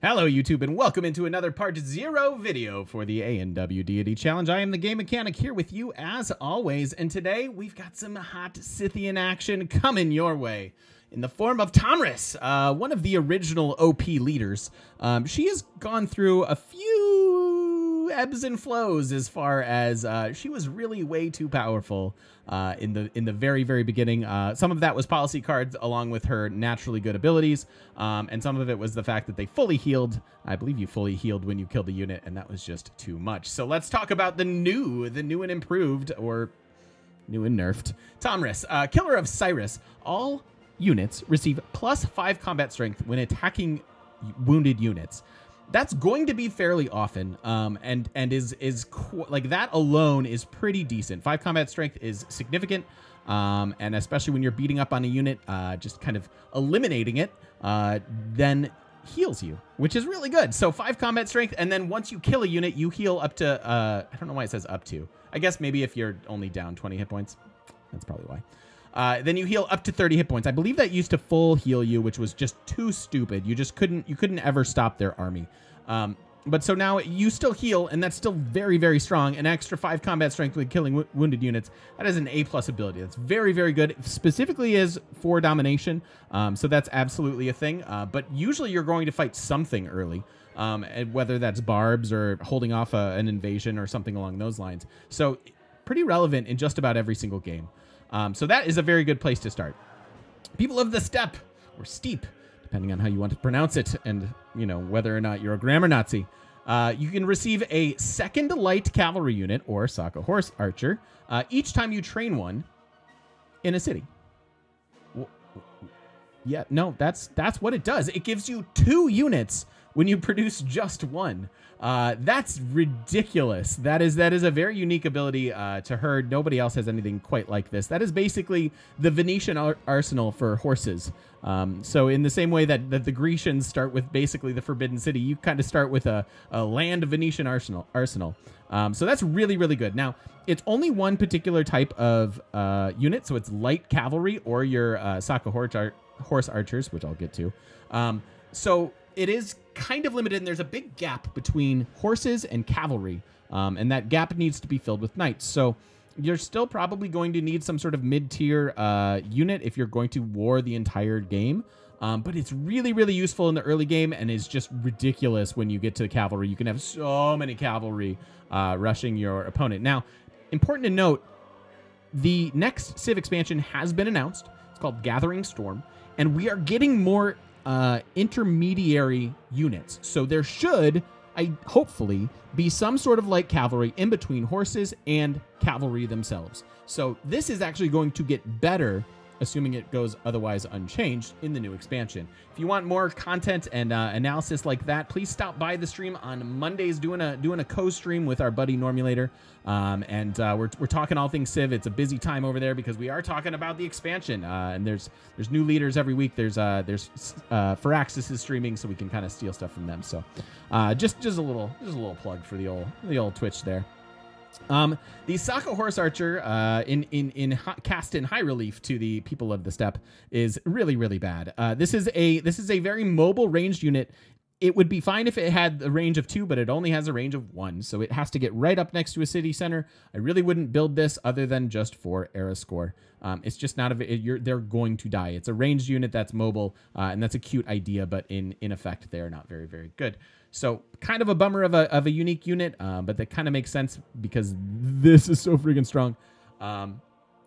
Hello YouTube and welcome into another part 0 video for the A&W Deity Challenge. I am the Game Mechanic here with you as always, and today we've got some hot Scythian action coming your way in the form of Tomyris, one of the original OP leaders. She has gone through a few ebbs and flows as far as she was really way too powerful in the very beginning. Some of that was policy cards along with her naturally good abilities, and some of it was the fact that they fully healed. I believe you fully healed when you killed the unit, and that was just too much. So let's talk about the new and improved, or new and nerfed Tomyris, Killer of Cyrus. All units receive +5 combat strength when attacking wounded units. That's going to be fairly often, and like that alone is pretty decent. 5 combat strength is significant, and especially when you're beating up on a unit, just kind of eliminating it, then heals you, which is really good. So 5 combat strength, and then once you kill a unit, you heal up to, I don't know why it says up to. I guess maybe if you're only down 20 hit points, that's probably why. Then you heal up to 30 hit points. I believe that used to full heal you, which was just too stupid. You couldn't ever stop their army. But so now you still heal, and that's still very strong. An extra 5 combat strength with killing wounded units. That is an A+ ability. That's very good. Specifically is for domination. So that's absolutely a thing. But usually you're going to fight something early. Whether that's barbs or holding off an invasion or something along those lines. So pretty relevant in just about every single game. So that is a very good place to start. People of the Steppe, or Steep, depending on how you want to pronounce it, and you know whether or not you're a grammar Nazi. You can receive a 2nd light cavalry unit, or Saka horse archer, each time you train one in a city. Yeah, no, that's what it does. It gives you 2 units when you produce just 1. That's ridiculous. That is a very unique ability to her. Nobody else has anything quite like this. That is basically the Venetian arsenal for horses. So in the same way that the Grecians start with basically the Forbidden City, you kind of start with a land Venetian arsenal. So that's really good. Now, it's only one particular type of unit, so it's light cavalry or your Saka horse archers, which I'll get to. So it is kind of limited, and there's a big gap between horses and cavalry, and that gap needs to be filled with knights. So you're still probably going to need some sort of mid-tier unit if you're going to war the entire game, but it's really useful in the early game and is just ridiculous when you get to the cavalry. You can have so many cavalry rushing your opponent. Now, important to note, the next Civ expansion has been announced. It's called Gathering Storm, and we are getting more intermediary units. So there should, hopefully, be some sort of light cavalry in between horses and cavalry themselves. So this is actually going to get better, assuming it goes otherwise unchanged in the new expansion. If you want more content and analysis like that, please stop by the stream on Mondays, doing a co-stream with our buddy Normulator, and we're talking all things Civ. It's a busy time over there because we are talking about the expansion, and there's new leaders every week. There's Firaxis is streaming, so we can kind of steal stuff from them. So just a little plug for the old Twitch there. The Saka horse archer, cast in high relief to the people of the steppe, is really bad. This is a very mobile ranged unit. It would be fine if it had a range of 2, but it only has a range of 1, so it has to get right up next to a city center. I really wouldn't build this other than just for era score. It's just not they're going to die. It's a ranged unit that's mobile, and that's a cute idea, but in effect, they're not very good. So kind of a bummer of a unique unit, but that kind of makes sense because this is so freaking strong.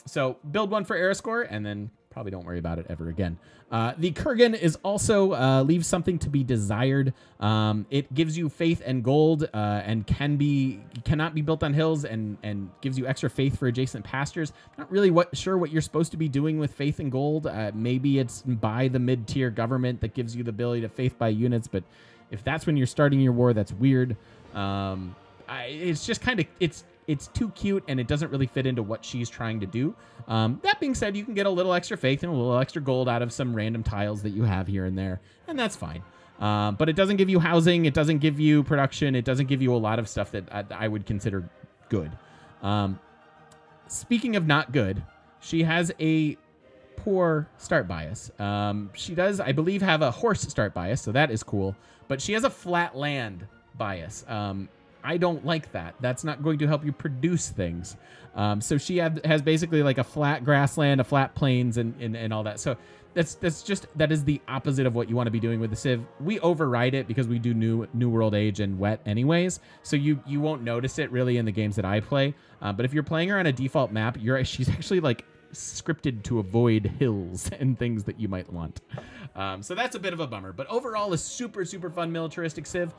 So build one for era score, and then probably don't worry about it ever again. The Kurgan is also leaves something to be desired. It gives you faith and gold, and cannot be built on hills, and gives you extra faith for adjacent pastures. Not really sure what you're supposed to be doing with faith and gold. Maybe it's by the mid-tier government that gives you the ability to faith by units, but if that's when you're starting your war, that's weird. It's just kind of, it's too cute, and it doesn't really fit into what she's trying to do. That being said, you can get a little extra faith and a little extra gold out of some random tiles that you have here and there, and that's fine. But it doesn't give you housing. It doesn't give you production. It doesn't give you a lot of stuff that I would consider good. Speaking of not good, she has a poor start bias. She does, I believe, have a horse start bias, so that is cool. But she has a flat land bias. I don't like that. That's not going to help you produce things. So she has basically like a flat grassland, a flat plains, and all that. So that is the opposite of what you want to be doing with the Civ. We override it because we do New World Age and wet anyways. So you won't notice it really in the games that I play. But if you're playing her on a default map, she's actually like scripted to avoid hills and things that you might want. So that's a bit of a bummer, but overall a super, super fun militaristic Civ.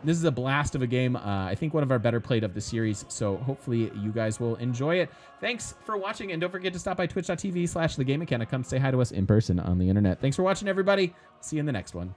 This is a blast of a game. I think one of our better played of the series. So hopefully you guys will enjoy it. Thanks for watching. And don't forget to stop by twitch.tv/thegamemechanic. Come say hi to us in person on the internet. Thanks for watching, everybody. See you in the next one.